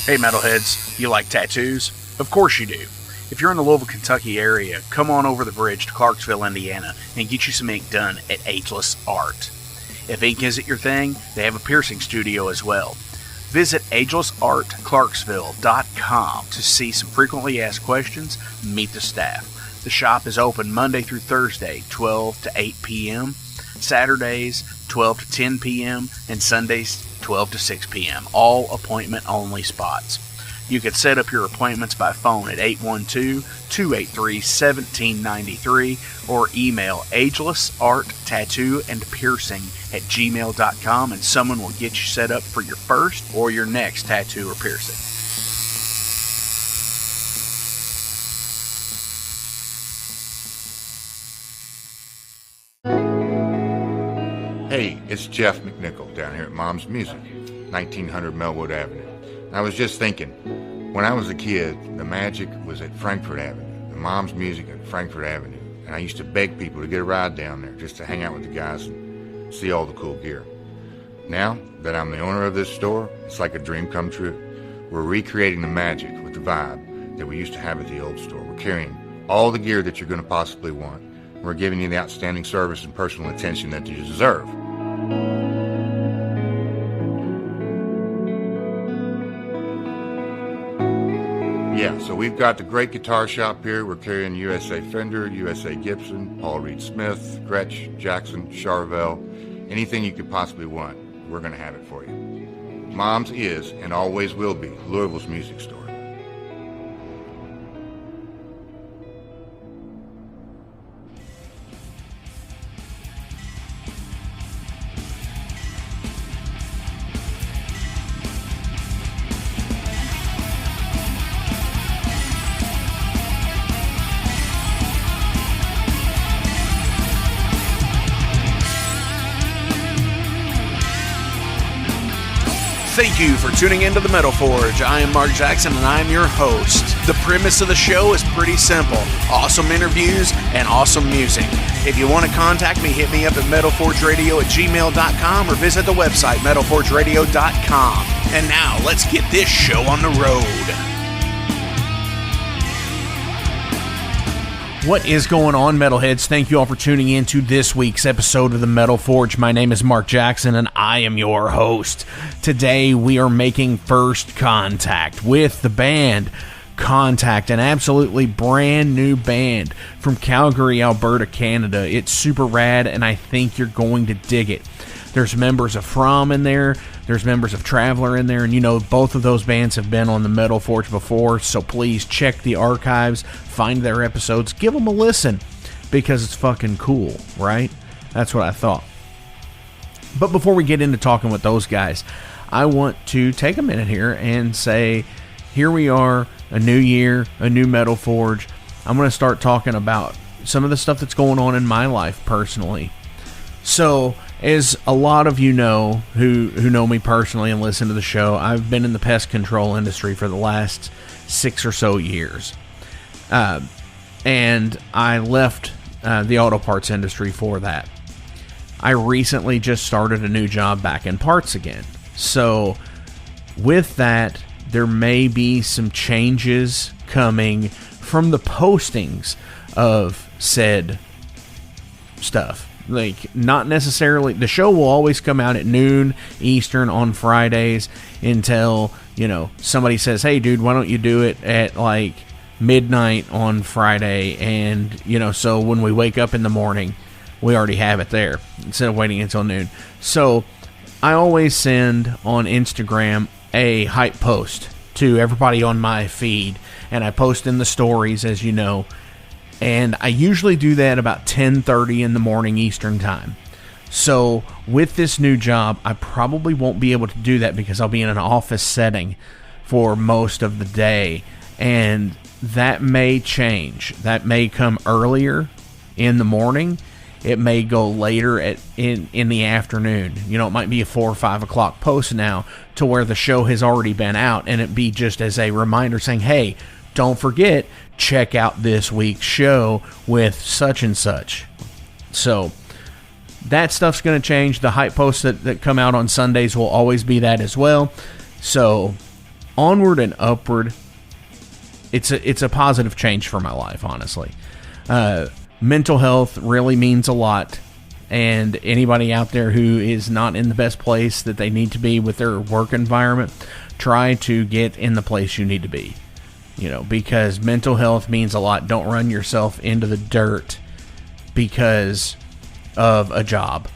Hey metalheads, you like tattoos? Of course you do. If you're in the Louisville, Kentucky area, come on over the bridge to Clarksville, Indiana, and get you some ink done at Ageless Art. If ink isn't your thing, they have a piercing studio as well. Visit agelessartclarksville.com to see some frequently asked questions, meet the staff. The shop is open Monday through Thursday, 12 to 8 p.m., Saturdays, 12 to 10 p.m., and Sundays, 12 to 6 p.m., all appointment-only spots. You can set up your appointments by phone at 812-283-1793 or email agelessarttattooandpiercing@gmail.com and someone will get you set up for your first or your next tattoo or piercing. Hey, it's Jeff McNichol down here at Mom's Music, 1900 Melwood Avenue. I was just thinking, when I was a kid, the magic was at Frankfort Avenue, the Mom's Music at Frankfort Avenue, and I used to beg people to get a ride down there just to hang out with the guys and see all the cool gear. Now that I'm the owner of this store, it's like a dream come true. We're recreating the magic with the vibe that we used to have at the old store. We're carrying all the gear that you're going to possibly want. We're giving you the outstanding service and personal attention that you deserve. Yeah, so we've got the great guitar shop here. We're carrying USA Fender, USA Gibson, Paul Reed Smith, Gretsch, Jackson, Charvel. Anything you could possibly want, we're going to have it for you. Mom's is and always will be Louisville's music store. Thank you for tuning into the Metal Forge. I am Mark Jackson and I am your host. The premise of the show is pretty simple. Awesome interviews and awesome music. If you want to contact me, hit me up at metalforgeradio@gmail.com or visit the website metalforgeradio.com. And now let's get this show on the road. What is going on, metalheads? Thank you all for tuning in to this week's episode of the Metal Forge. My name is Mark Jackson, and I am your host. Today, we are making First Kontact with the band Kontact, an absolutely brand new band from Calgary, Alberta, Canada. It's super rad, and I think you're going to dig it. There's members of HROM in there. There's members of Traveler in there, and you know, both of those bands have been on the Metal Forge before, so please check the archives, find their episodes, give them a listen, because it's fucking cool, right? That's what I thought. But before we get into talking with those guys, I want to take a minute here and say, here we are, a new year, a new Metal Forge. I'm going to start talking about some of the stuff that's going on in my life personally. So, as a lot of you know, who know me personally and listen to the show, I've been in the pest control industry for the last 6 or so years. And I left the auto parts industry for that. I recently just started a new job back in parts again. So, with that, there may be some changes coming from the postings of said stuff. Like, not necessarily, the show will always come out at noon Eastern on Fridays until, you know, somebody says, hey dude, why don't you do it at like midnight on Friday? And, you know, so when we wake up in the morning, we already have it there instead of waiting until noon. So I always send on Instagram a hype post to everybody on my feed, and I post in the stories, as you know. And I usually do that about 10:30 in the morning Eastern time. So with this new job, I probably won't be able to do that because I'll be in an office setting for most of the day. And that may change. That may come earlier in the morning. It may go later in the afternoon. You know, it might be a 4 or 5 o'clock post now to where the show has already been out. And it be just as a reminder saying, hey, don't forget, check out this week's show with such and such. So that stuff's going to change. The hype posts that come out on Sundays will always be that as well. So onward and upward. It's a positive change for my life, honestly. Mental health really means a lot, and anybody out there who is not in the best place that they need to be with their work environment, try to get in the place you need to be. Because mental health means a lot. Don't run yourself into the dirt because of a job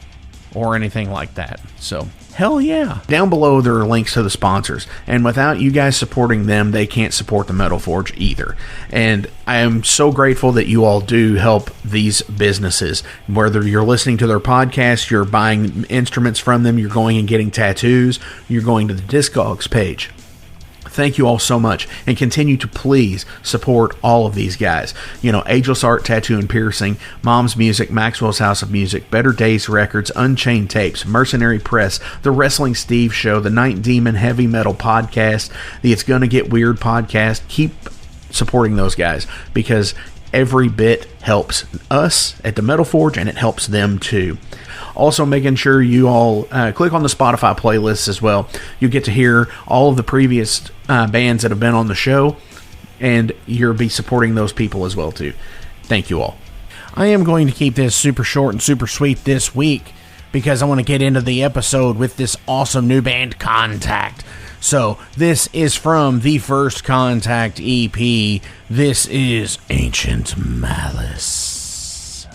or anything like that. So, hell yeah. Down below, there are links to the sponsors. And without you guys supporting them, they can't support the Metal Forge either. And I am so grateful that you all do help these businesses. Whether you're listening to their podcast, you're buying instruments from them, you're going and getting tattoos, you're going to the Discogs page. Thank you all so much, and continue to please support all of these guys. Ageless Art, Tattoo and Piercing, Mom's Music, Maxwell's House of Music, Better Days Records, Unchained Tapes, Mercenary Press, The Wrestling Steve Show, The Night Demon Heavy Metal Podcast, the It's Gonna Get Weird Podcast. Keep supporting those guys, because every bit helps us at the Metal Forge, and it helps them too. Also, making sure you all click on the Spotify playlists as well. You get to hear all of the previous bands that have been on the show, and you'll be supporting those people as well too. Thank you all. I am going to keep this super short and super sweet this week, because I want to get into the episode with this awesome new band, Kontact. So, this is from the First Kontact EP. This is Ancient Malice.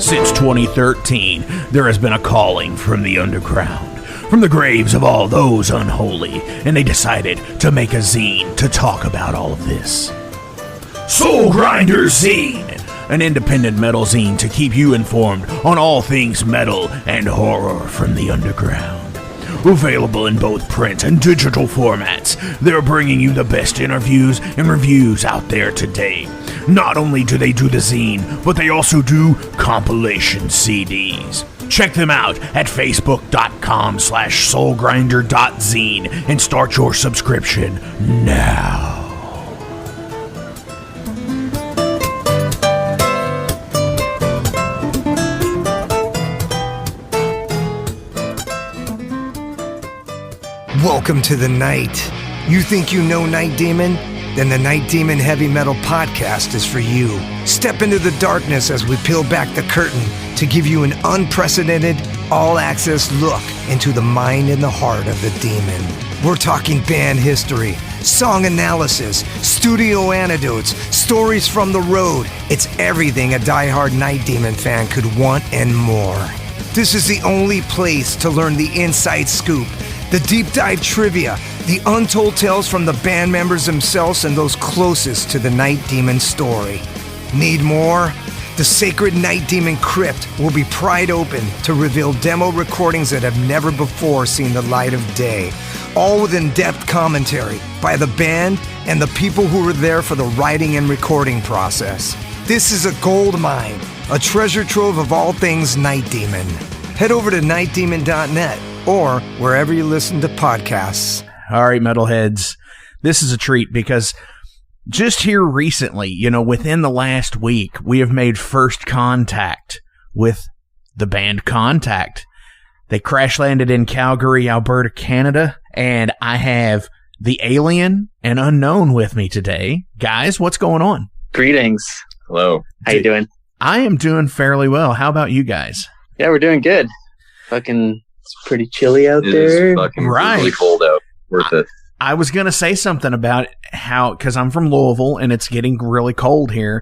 Since 2013, there has been a calling from the underground, from the graves of all those unholy, and they decided to make a zine to talk about all of this. Soulgrinder Zine, an independent metal zine to keep you informed on all things metal and horror from the underground. Available in both print and digital formats, they're bringing you the best interviews and reviews out there today. Not only do they do the zine, but they also do compilation CDs. Check them out at facebook.com/soulgrinder.zine and start your subscription now. Welcome to the night. You think you know Night Demon? Then the Night Demon Heavy Metal Podcast is for you. Step into the darkness as we peel back the curtain to give you an unprecedented, all-access look into the mind and the heart of the demon. We're talking band history, song analysis, studio anecdotes, stories from the road. It's everything a diehard Night Demon fan could want and more. This is the only place to learn the inside scoop, the deep dive trivia, the untold tales from the band members themselves and those closest to the Night Demon story. Need more? The Sacred Night Demon Crypt will be pried open to reveal demo recordings that have never before seen the light of day, all with in-depth commentary by the band and the people who were there for the writing and recording process. This is a gold mine, a treasure trove of all things Night Demon. Head over to nightdemon.net or wherever you listen to podcasts. All right, metalheads, this is a treat because just here recently, within the last week, we have made first contact with the band Kontact. They crash landed in Calgary, Alberta, Canada, and I have the Alien and Unknown with me today. Guys, what's going on? Greetings. Hello. How you doing? I am doing fairly well. How about you guys? Yeah, we're doing good. Fucking, it's pretty chilly out there. It is fucking really cold out. Worth it. I was going to say something about how, because I'm from Louisville and it's getting really cold here,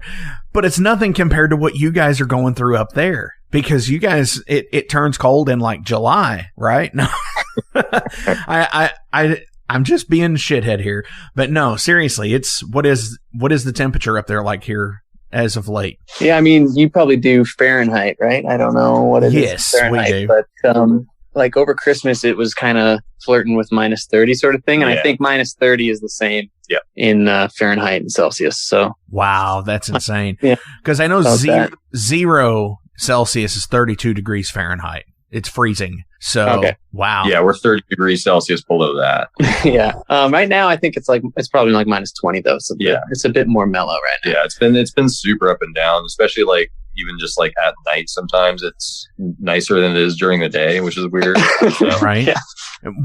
but it's nothing compared to what you guys are going through up there. Because you guys, it turns cold in like July, right? No, I'm just being a shithead here, but no, seriously, what is the temperature up there like here as of late? Yeah, I mean, you probably do Fahrenheit, right? I don't know what it is. Yes, Fahrenheit, we do. But like over Christmas, it was kind of flirting with minus 30 sort of thing, and I think minus 30 is the same in Fahrenheit and Celsius. So wow, that's insane. Yeah, because I know 0 Celsius is 32 degrees Fahrenheit. It's freezing. So wow. Yeah, we're 30 degrees Celsius below that. Yeah. Right now, I think it's probably like minus 20 though. So it's a bit more mellow right now. Yeah, it's been super up and down, especially like even just like at night. Sometimes it's nicer than it is during the day, which is weird. Right. Yeah.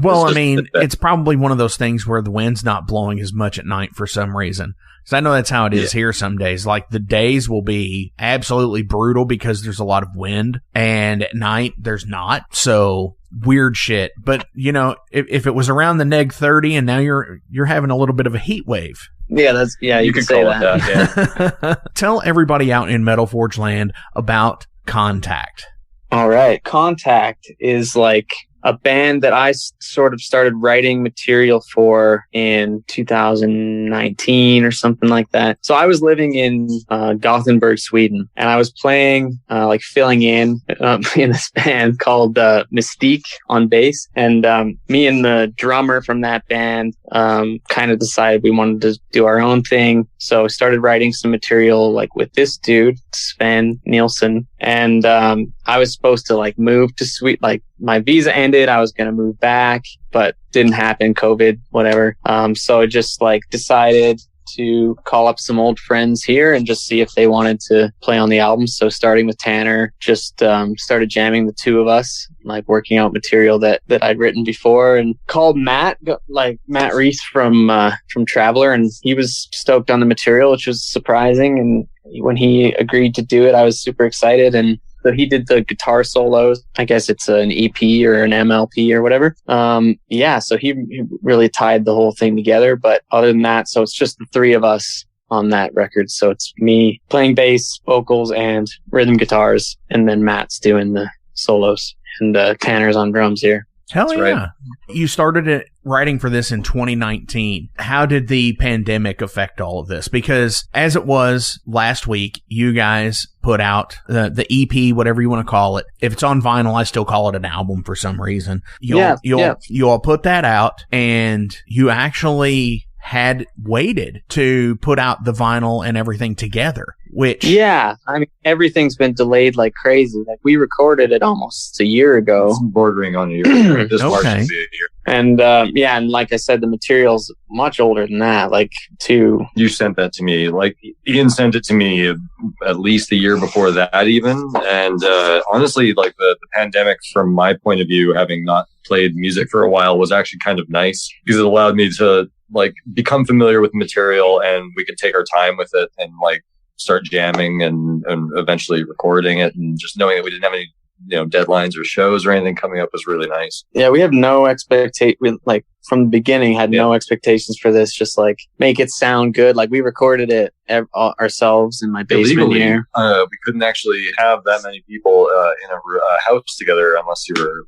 Well, I mean, it's probably one of those things where the wind's not blowing as much at night for some reason. Because I know that's how it is here some days. Like the days will be absolutely brutal because there's a lot of wind, and at night there's not. So weird shit. But if it was around the neg 30 and now you're having a little bit of a heat wave. Yeah, you could say that. Yeah. Tell everybody out in Metal Forge land about Kontact. All right. Kontact is like a band that I sort of started writing material for in 2019 or something like that. So I was living in Gothenburg, Sweden, and I was playing, filling in this band called Mystique on bass. And me and the drummer from that band kind of decided we wanted to do our own thing. So I started writing some material like with this dude, Sven Nielsen. And I was supposed to move to Sweden. Like my visa ended, I was going to move back, but didn't happen. COVID, whatever. So I just decided to call up some old friends here and just see if they wanted to play on the album. So starting with Tanner, just started jamming the two of us, working out material that I'd written before, and called Matt, Matt Reese from Traveler, and he was stoked on the material, which was surprising. And when he agreed to do it, I was super excited. And so he did the guitar solos. I guess it's an EP or an MLP or whatever. So he really tied the whole thing together. But other than that, so it's just the three of us on that record. So it's me playing bass, vocals, and rhythm guitars, and then Matt's doing the solos, and Tanner's on drums here. Hell That's yeah. right. You started writing for this in 2019. How did the pandemic affect all of this? Because as it was last week, you guys put out the EP, whatever you want to call it. If it's on vinyl, I still call it an album for some reason. You all put that out, and you actually had waited to put out the vinyl and everything together, which... Yeah, I mean, everything's been delayed like crazy. Like, we recorded it almost a year ago. It's bordering on a year. This March Okay. will be a year. And, and like I said, the material's much older than that, You sent that to me. Like, Ian sent it to me at least a year before that even. And honestly, like, the pandemic, from my point of view, having not played music for a while, was actually kind of nice, because it allowed me to, like, become familiar with the material, and we could take our time with it and, like, start jamming and eventually recording it, and just knowing that we didn't have any, deadlines or shows or anything coming up was really nice. Yeah, we have no expectation. Like, from the beginning, had no expectations for this. Just like, make it sound good. Like, we recorded it ourselves in my basement Illegally, here. we couldn't actually have that many people in a house together unless you were,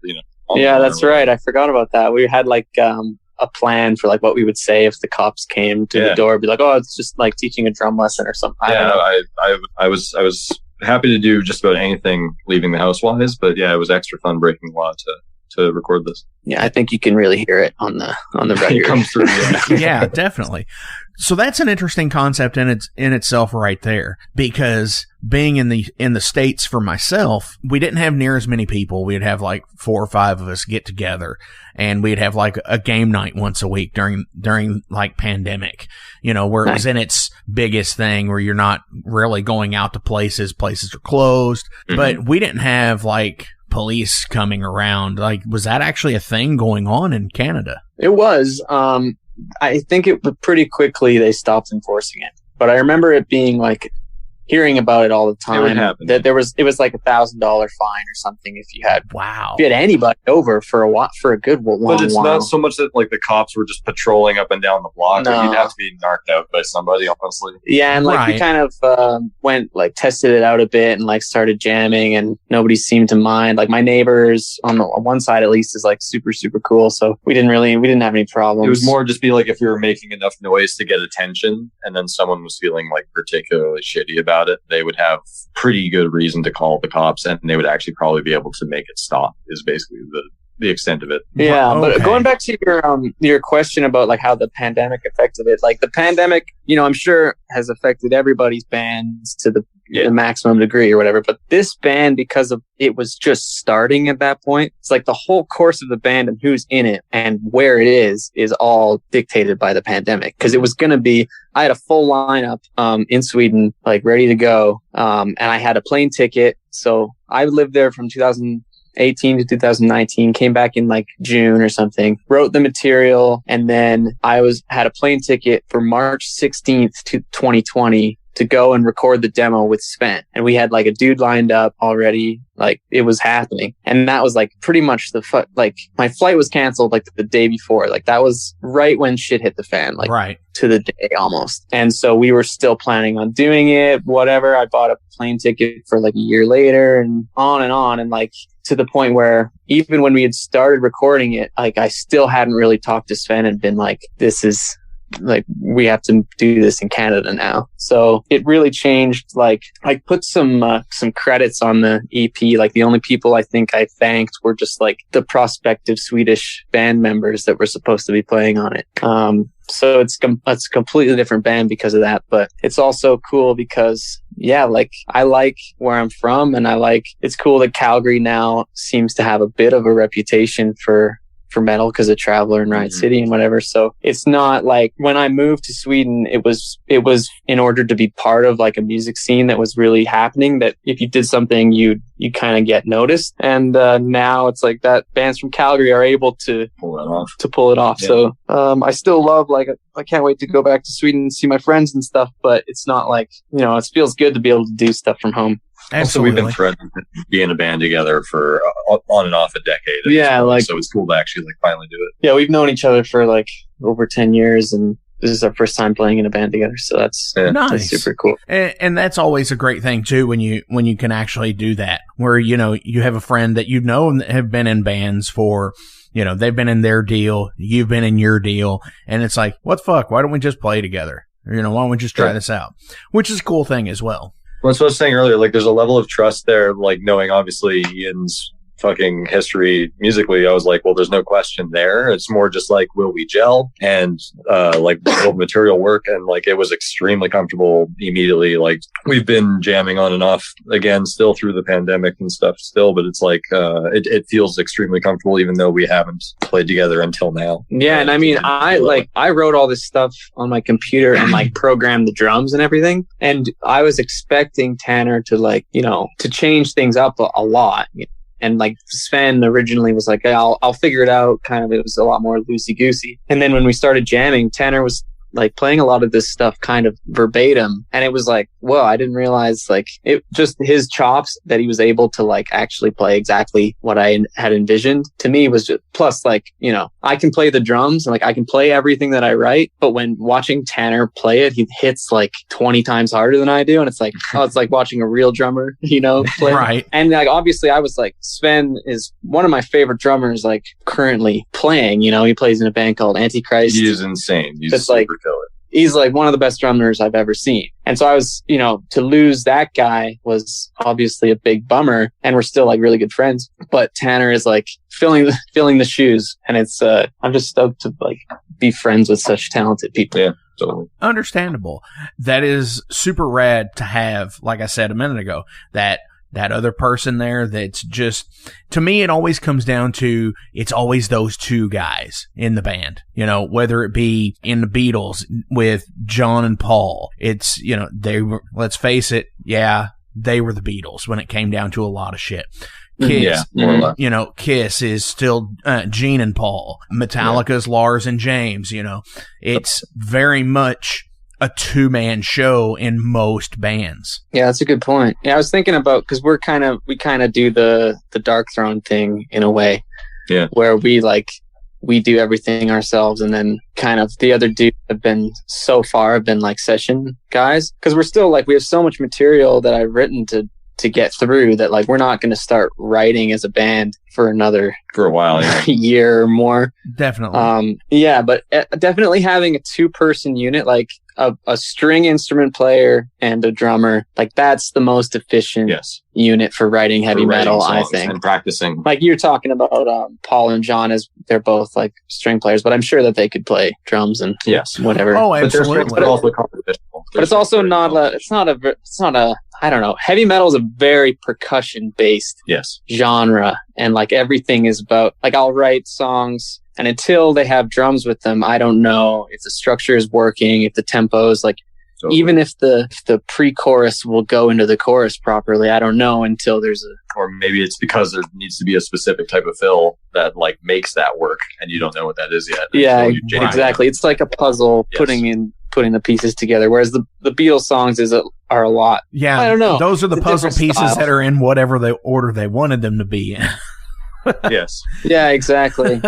Yeah, that's right. I forgot about that. We had like a plan for like what we would say if the cops came to the door. Be like, oh, it's just like teaching a drum lesson or something. I was happy to do just about anything leaving the house wise, but yeah, it was extra fun breaking the law to record this. Yeah, I think you can really hear it on the record. It comes through. Yeah, definitely. So that's an interesting concept in itself right there, because being in the States for myself, we didn't have near as many people. We'd have like 4 or 5 of us get together, and we'd have like a game night once a week during like pandemic, where it was in its biggest thing, where you're not really going out to places are closed, but we didn't have like police coming around. Like, was that actually a thing going on in Canada? It was. I think pretty quickly they stopped enforcing it, but I remember it being like hearing about it all the time. That it was like $1,000 fine or something if you had anybody over for a good long while. But it's not so much that like the cops were just patrolling up and down the block. No. Like, you'd have to be knocked out by somebody, honestly. Yeah, and like we kind of went like tested it out a bit and like started jamming, and nobody seemed to mind. Like, my neighbors on one side at least is like super super cool, so we didn't have any problems. It was more just be like if you were making enough noise to get attention, and then someone was feeling like particularly shitty about it, they would have pretty good reason to call the cops, and they would actually probably be able to make it stop, is basically the extent of it. Yeah, but going back to your question about like how the pandemic affected it, like the pandemic, I'm sure has affected everybody's bands to the maximum degree or whatever, but this band, because of it was just starting at that point, it's like the whole course of the band and who's in it and where it is all dictated by the pandemic. Because it was going to be, I had a full lineup in Sweden, like ready to go, and I had a plane ticket, so I lived there from 2018 to 2019, came back in like June or something, wrote the material, and then I had a plane ticket for March 16th to 2020 to go and record the demo with Sven. And we had like a dude lined up already, like it was happening. And that was like pretty much like my flight was canceled like the day before. Like that was right when shit hit the fan, like to the day almost. And so we were still planning on doing it, whatever. I bought a plane ticket for like a year later and on. And like to the point where even when we had started recording it, like I still hadn't really talked to Sven and been like, this is like, we have to do this in Canada now. So it really changed. Like, I put some credits on the EP. Like, the only people I think I thanked were just like the prospective Swedish band members that were supposed to be playing on it. So it's a completely different band because of that, but it's also cool because like I like where I'm from, and it's cool that Calgary now seems to have a bit of a reputation for metal because of Traveler and Riot City and whatever. So it's not like when I moved to Sweden, it was in order to be part of like a music scene that was really happening, that if you did something, you kind of get noticed. And now it's like that bands from Calgary are able to pull it off. Yeah. So I still love, like, I can't wait to go back to Sweden and see my friends and stuff, but it's not like, it feels good to be able to do stuff from home. Absolutely. Also, we've been threatening to be in a band together for on and off a decade. Yeah, like, so it's cool to actually like finally do it. Yeah, we've known each other for like over 10 years, and this is our first time playing in a band together. So that's nice. That's super cool. And that's always a great thing too, when you can actually do that, where, you know, you have a friend that, you know, and have been in bands for, you know, they've been in their deal, you've been in your deal, and it's like, what the fuck? Why don't we just play together? Or, you know, why don't we just try this out? Which is a cool thing as well. Well, that's what I was saying earlier. Like, there's a level of trust there, like knowing obviously Ian's fucking history musically. I was like, well, there's no question there. It's more just like, will we gel and like build material work? And like, it was extremely comfortable immediately. Like, we've been jamming on and off again, still through the pandemic and stuff still, but it's like, it feels extremely comfortable, even though we haven't played together until now. Yeah. And I mean, I wrote all this stuff on my computer and like programmed the drums and everything. And I was expecting Tanner to, like, you know, to change things up a lot. And like Sven originally was like, hey, I'll figure it out. Kind of, it was a lot more loosey goosey. And then when we started jamming, Tanner was like playing a lot of this stuff kind of verbatim. And it was like, whoa, I didn't realize, like, it just his chops that he was able to like actually play exactly what I had envisioned, to me was just, plus, like, you know, I can play the drums and like I can play everything that I write, but when watching Tanner play it, he hits like 20 times harder than I do. And it's like, oh, it's like watching a real drummer, you know, play. Right. And like, obviously I was like, Sven is one of my favorite drummers, like currently playing, you know, he plays in a band called Antichrist. He is insane. He's It's super like, killer. He's like one of the best drummers I've ever seen. And so I was, you know, to lose that guy was obviously a big bummer, and we're still like really good friends. But Tanner is like filling the shoes, and it's I'm just stoked to like be friends with such talented people. Yeah. Totally. Understandable. That is super rad to have, like I said a minute ago, that other person there that's just, to me, it always comes down to, it's always those two guys in the band, you know, whether it be in the Beatles with John and Paul. It's, you know, they were, let's face it, yeah, they were the Beatles when it came down to a lot of shit. Kiss, you know, Kiss is still Gene and Paul. Metallica's Lars and James, you know. It's very much a two-man show in most bands. Yeah, that's a good point. Yeah, I was thinking about, because we kind of do the Dark Throne thing in a way. Yeah. Where we do everything ourselves, and then kind of the other dudes have been like session guys, because we're still like, we have so much material that I've written to get through that, like, we're not going to start writing as a band for a while, year or more. Definitely. Yeah, but definitely having a 2-person unit, like a string instrument player and a drummer, like that's the most efficient unit for writing heavy metal, I think. And practicing. Like you're talking about Paul and John, as they're both like string players, but I'm sure that they could play drums and whatever. Oh, absolutely. But it's also not a I don't know. Heavy metal is a very percussion based genre, and like everything is about, like, I'll write songs, and until they have drums with them, I don't know if the structure is working, if the tempo is like, even if the pre-chorus will go into the chorus properly, I don't know until there's or maybe it's because there needs to be a specific type of fill that like makes that work, and you don't know what that is yet. Yeah, exactly. It's like a puzzle putting the pieces together, whereas the Beatles songs are a lot. Yeah, I don't know. Those are the puzzle pieces that are in whatever the order they wanted them to be in. Yes. Yeah, exactly.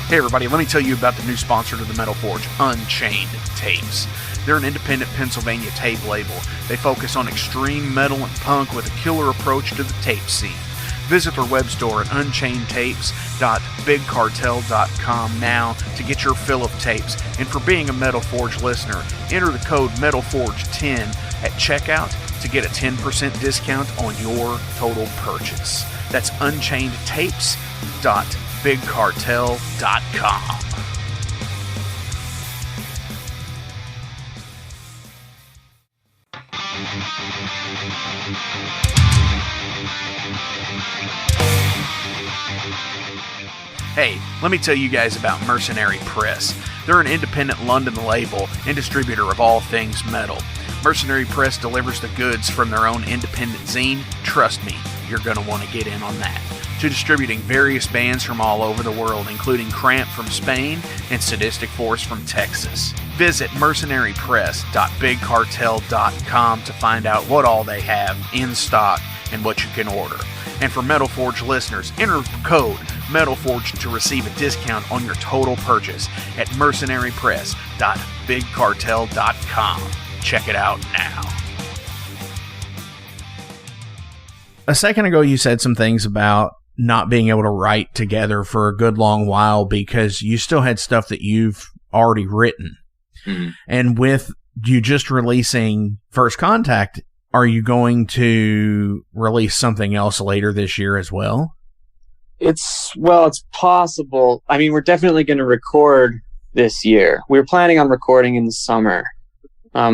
Hey everybody, let me tell you about the new sponsor to the Metal Forge, Unchained Tapes. They're an independent Pennsylvania tape label. They focus on extreme metal and punk with a killer approach to the tape scene. Visit their web store at unchainedtapes.bigcartel.com now to get your fill of tapes. And for being a Metal Forge listener, enter the code METALFORGE10 at checkout to get a 10% discount on your total purchase. That's unchainedtapes.bigcartel.com. Hey, let me tell you guys about Mercenary Press. They're an independent London label and distributor of all things metal. Mercenary Press delivers the goods from their own independent zine. Trust me, you're going to want to get in on that. To distributing various bands from all over the world, including Cramp from Spain and Sadistic Force from Texas. Visit mercenarypress.bigcartel.com to find out what all they have in stock and what you can order. And for Metal Forge listeners, enter code Metal Forge to receive a discount on your total purchase at mercenarypress.bigcartel.com. Check it out now. A second ago, you said some things about not being able to write together for a good long while because you still had stuff that you've already written. Mm-hmm. And with you just releasing First Kontact, are you going to release something else later this year as well? It's possible. I mean, we're definitely going to record this year. We were planning on recording in the summer.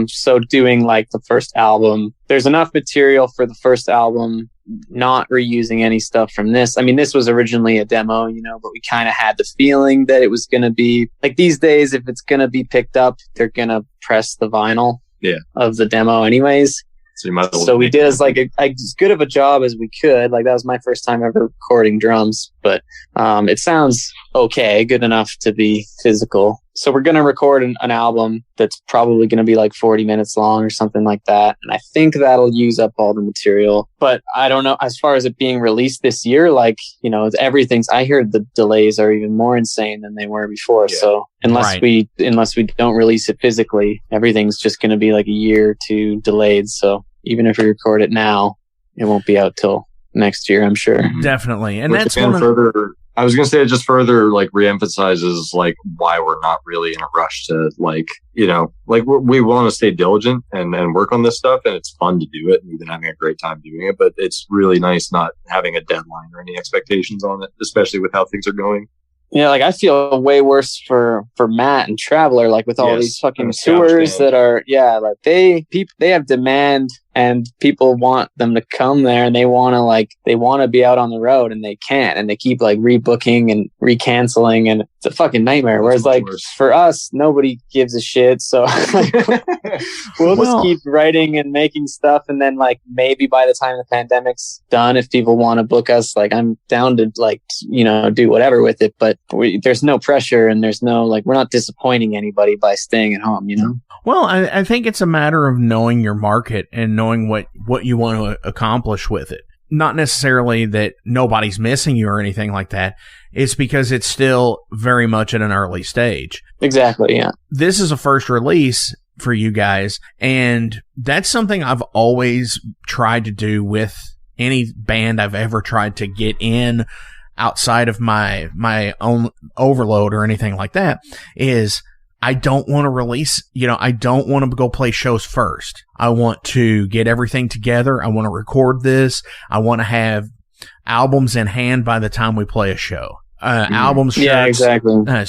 So doing like the first album, there's enough material for the first album, not reusing any stuff from this. I mean, this was originally a demo, but we kind of had the feeling that it was going to be like these days, if it's going to be picked up, they're going to press the vinyl of the demo anyways. So we did as good of a job as we could. Like that was my first time ever recording drums, but it sounds okay, good enough to be physical. So we're going to record an album that's probably going to be like 40 minutes long or something like that. And I think that'll use up all the material, but I don't know as far as it being released this year, everything's, I heard the delays are even more insane than they were before. Yeah. So unless we don't release it physically, everything's just going to be like a year or two delayed. So even if we record it now, it won't be out till next year, I'm sure. Definitely. And that's I was going to say it just further reemphasizes why we're not really in a rush to we want to stay diligent and work on this stuff, and it's fun to do it, and we've been having a great time doing it, but it's really nice not having a deadline or any expectations on it, especially with how things are going. Yeah, I feel way worse for Matt and Traveler, with all these fucking tours that are, they have demand and people want them to come there and they want to be out on the road and they can't, and they keep rebooking and recanceling, and it's a fucking nightmare. Whereas for us, nobody gives a shit. So we'll just keep writing and making stuff. And then maybe by the time the pandemic's done, if people want to book us, I'm down to do whatever with it. But there's no pressure and there's no, we're not disappointing anybody by staying at home, Well, I think it's a matter of knowing your market and knowing what you want to accomplish with it. Not necessarily that nobody's missing you or anything like that. It's because it's still very much at an early stage. Exactly, yeah. This is a first release for you guys, and that's something I've always tried to do with any band I've ever tried to get in outside of my own overload or anything like that, is I don't want to release, I don't want to go play shows first. I want to get everything together. I want to record this. I want to have albums in hand by the time we play a show. Albums, shirts,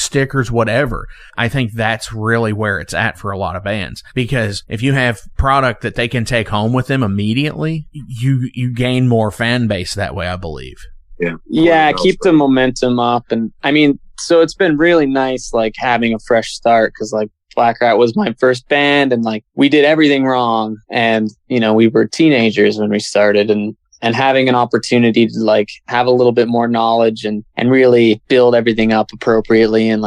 stickers, whatever. I think that's really where it's at for a lot of bands, because if you have product that they can take home with them immediately, you gain more fan base that way, I believe. Yeah, keep the momentum up. And I mean, so it's been really nice, having a fresh start, because Black Rat was my first band, and we did everything wrong, and we were teenagers when we started, and having an opportunity to have a little bit more knowledge and really build everything up appropriately, and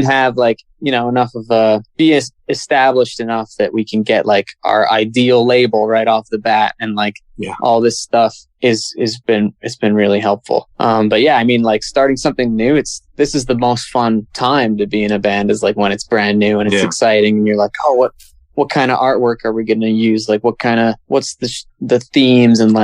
have enough of be established enough that we can get our ideal label right off the bat, and all this stuff it's been really helpful. But yeah, I mean, starting something new, this is the most fun time to be in a band, is when it's brand new and it's exciting, and you're what kind of artwork are we going to use? What's the themes and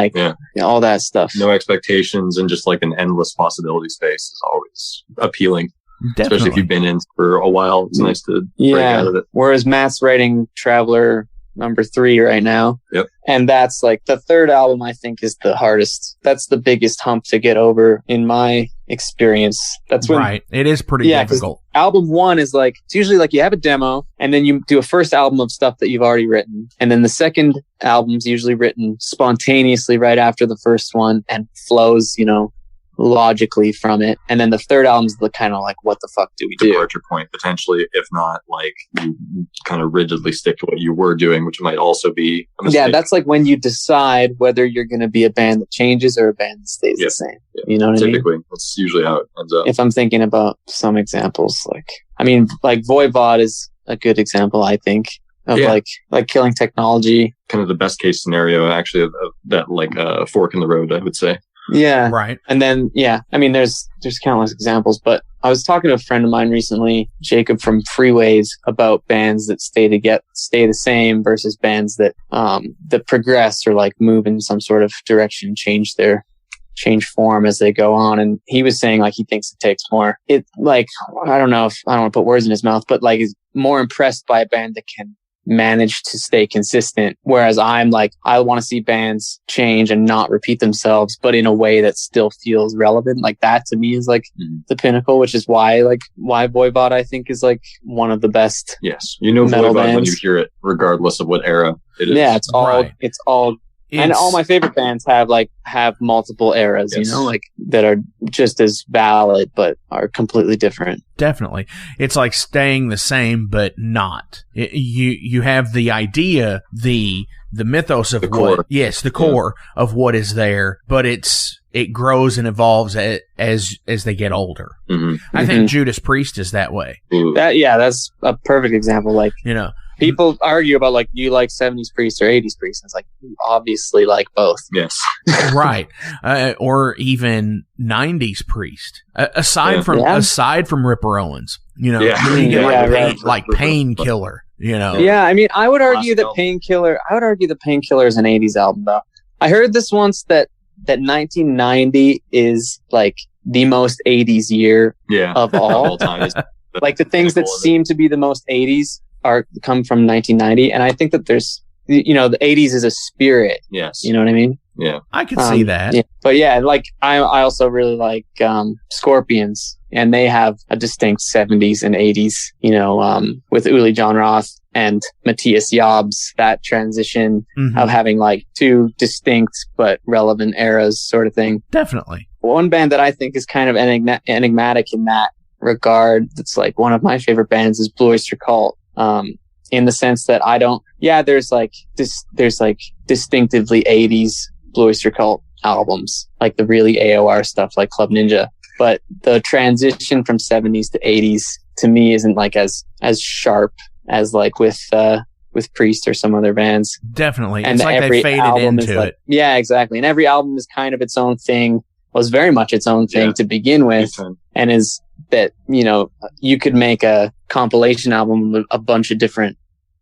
all that stuff. No expectations, and just an endless possibility space is always appealing. Definitely. Especially if you've been in for a while. It's nice to break out of it. Whereas Matt's writing Traveler number 3 right now. Yep. And that's the third album, I think, is the hardest. That's the biggest hump to get over in my experience. That's when, right. It is pretty difficult. Album 1 is it's usually you have a demo, and then you do a first album of stuff that you've already written. And then the second album's usually written spontaneously right after the first one and flows, logically from it. And then the third album's the kind of what the fuck do we do? Departure point, potentially, if not you kind of rigidly stick to what you were doing, which might also be a mistake. Yeah, that's when you decide whether you're going to be a band that changes or a band that stays the same. Yeah. You know what I mean? Typically, that's usually how it ends up. If I'm thinking about some examples, Voivod is a good example, I think, of Killing Technology. Kind of the best case scenario, actually, of that fork in the road, I would say. Yeah. Right. And then, I mean, there's countless examples, but I was talking to a friend of mine recently, Jacob from Freeways, about bands that stay the same versus bands that progress or like move in some sort of direction, change form as they go on. And he was saying like he thinks it takes more. It like, I don't want to put words in his mouth, but like is more impressed by a band that can manage to stay consistent. Whereas I'm like, I want to see bands change and not repeat themselves, but in a way that still feels relevant. Like that to me is like the pinnacle, which is why Voivod I think is like one of the best. Yes. You know metal Voivod bands. when you hear it, regardless of what era it is. Yeah, it's all and all my favorite bands have multiple eras, Yes. you know, like that are just as valid, but are completely different. Definitely. It's like staying the same, but not. You have the idea, the mythos of the core. The core of what is there, but it grows and evolves as they get older. Mm-hmm. I think Judas Priest is that way. Ooh. That's a perfect example. Like, you know, people argue about like, do you like 70s Priest or 80s Priest? It's like, you obviously like both. Yes. Right. Or even 90s Priest. Aside from Ripper Owens, you know, you get Painkiller, you know. Yeah, I mean, I would argue the Painkiller is an 80s album though. I heard this once that 1990 is like the most 80s year of all time. Like the things that seem to be the most 80s come from 1990, and I think that there's, you know, the 80s is a spirit. Yes. You know what I mean? Yeah. I could see that. Yeah. But yeah, like I also really like Scorpions, and they have a distinct 70s and 80s, you know, with Uli Jon Roth and Matthias Jobs, that transition of having like two distinct but relevant eras sort of thing. Definitely. One band that I think is kind of enigmatic in that regard, that's like one of my favorite bands, is Blue Oyster Cult. In the sense that there's distinctively 80s Blue Oyster Cult albums, like the really AOR stuff like Club Ninja. But the transition from 70s to 80s to me isn't like as sharp as like with Priest or some other bands. Definitely. And it's like they faded into it. Yeah, exactly. And every album is kind of its own thing, was very much its own thing to begin with, and is that, you know, you could make a compilation album with a bunch of different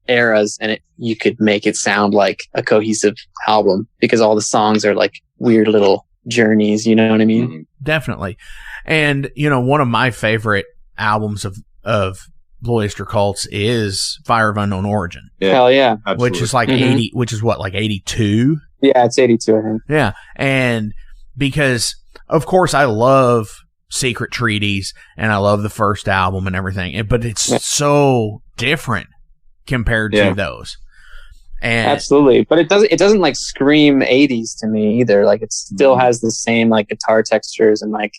eras and you could make it sound like a cohesive album because all the songs are like weird little journeys, you know what I mean? Definitely. And, you know, one of my favorite albums of Blue Oyster Cults is Fire of Unknown Origin. Yeah. Hell yeah. Absolutely. Which is like 80, which is what, like 82? Yeah, it's 82, I think. Yeah. And because, of course, I love Secret Treaties and I love the first album and everything, but it's so different compared to those. And absolutely. But it doesn't like scream 80s to me either. Like it still has the same like guitar textures and like,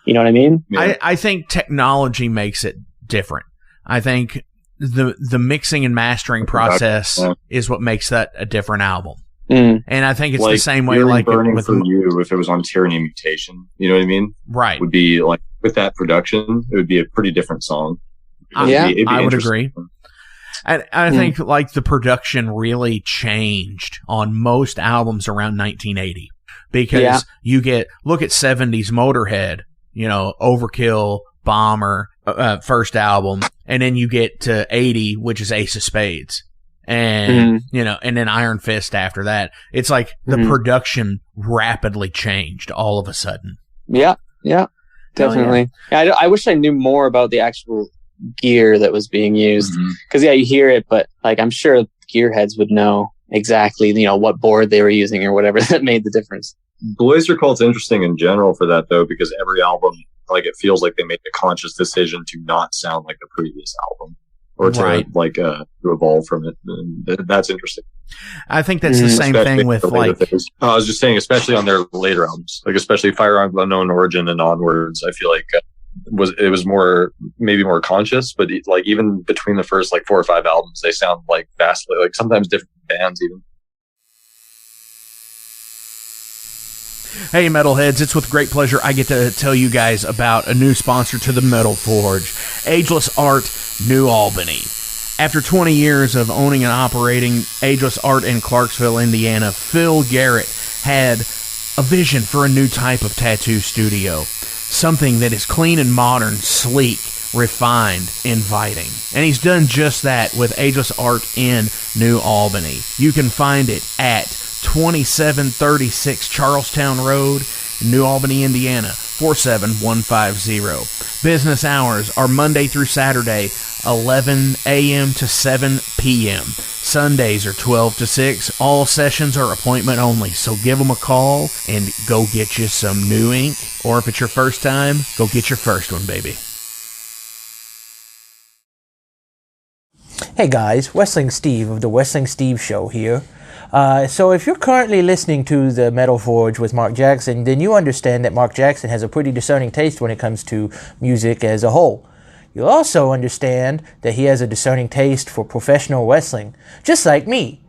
you know what I mean? Yeah. I think technology makes it different. I think the mixing and mastering process is what makes that a different album. And I think it's like the same way like Burning with for You, if it was on Tyranny Mutation, you know what I mean? Right. Would be like with that production, it would be a pretty different song. I would agree. I think like the production really changed on most albums around 1980 because you look at 70s Motorhead, you know, Overkill, Bomber, first album, and then you get to 80, which is Ace of Spades. And, you know, and then Iron Fist after that. It's like the production rapidly changed all of a sudden. Yeah. Yeah. Definitely. Yeah, I wish I knew more about the actual gear that was being used. Because, you hear it, but like I'm sure gearheads would know exactly, you know, what board they were using or whatever that made the difference. Blue Oyster Cult's interesting in general for that, though, because every album, like, it feels like they made a conscious decision to not sound like the previous album. Or to to evolve from it. And that's interesting. I think that's the same thing with like. I was just saying, especially on their later albums, like especially Fire of Unknown Origin and onwards. I feel like it was maybe more conscious, but like even between the first like 4 or 5 albums, they sound like vastly like sometimes different bands even. Hey, Metalheads, it's with great pleasure I get to tell you guys about a new sponsor to the Metal Forge, Ageless Art, New Albany. After 20 years of owning and operating Ageless Art in Clarksville, Indiana, Phil Garrett had a vision for a new type of tattoo studio. Something that is clean and modern, sleek, refined, inviting. And he's done just that with Ageless Art in New Albany. You can find it at 2736 Charlestown Road, New Albany, Indiana, 47150. Business hours are Monday through Saturday, 11 a.m. to 7 p.m. Sundays are 12 to 6. All sessions are appointment only, so give them a call and go get you some new ink. Or if it's your first time, go get your first one, baby. Hey guys, Wrestling Steve of the Wrestling Steve Show here. So if you're currently listening to the Metal Forge with Mark Jackson, then you understand that Mark Jackson has a pretty discerning taste when it comes to music as a whole. You'll also understand that he has a discerning taste for professional wrestling, just like me.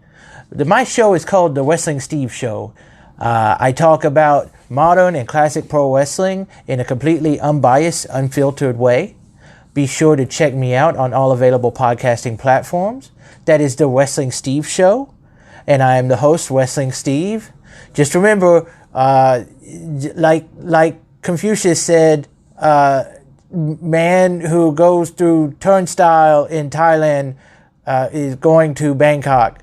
My show is called the Wrestling Steve Show. I talk about modern and classic pro wrestling in a completely unbiased, unfiltered way. Be sure to check me out on all available podcasting platforms. That is the Wrestling Steve Show. And I am the host, Wrestling Steve. Just remember, like Confucius said, man who goes through turnstile in Thailand is going to Bangkok.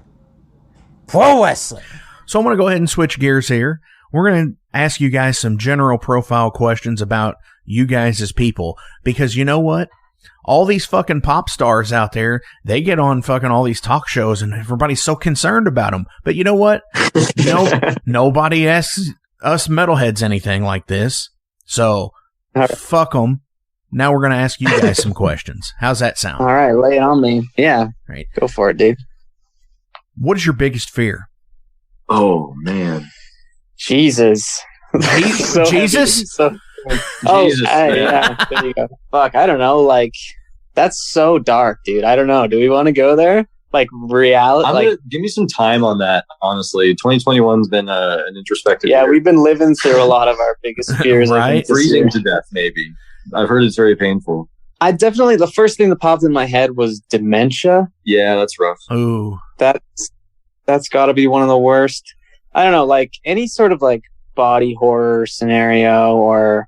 Pro wrestling. So I'm going to go ahead and switch gears here. We're going to ask you guys some general profile questions about you guys as people. Because you know what? All these fucking pop stars out there, they get on fucking all these talk shows and everybody's so concerned about them. But you know what? Nobody asks us metalheads anything like this. So, fuck them. Now we're going to ask you guys some questions. How's that sound? All right, lay it on me. Yeah. Right. Go for it, dude. What is your biggest fear? Oh, man. Jesus. So Jesus? Jesus, yeah, there you go. Fuck, I don't know. Like, that's so dark, dude. I don't know. Do we want to go there? Like, reality? Give me some time on that, honestly. 2021's been an introspective year. year. We've been living through a lot of our biggest fears. Right? Freezing to death, maybe. I've heard it's very painful. The first thing that popped in my head was dementia. Yeah, that's rough. Ooh. That's got to be one of the worst. I don't know, like, any sort of, like, body horror scenario, or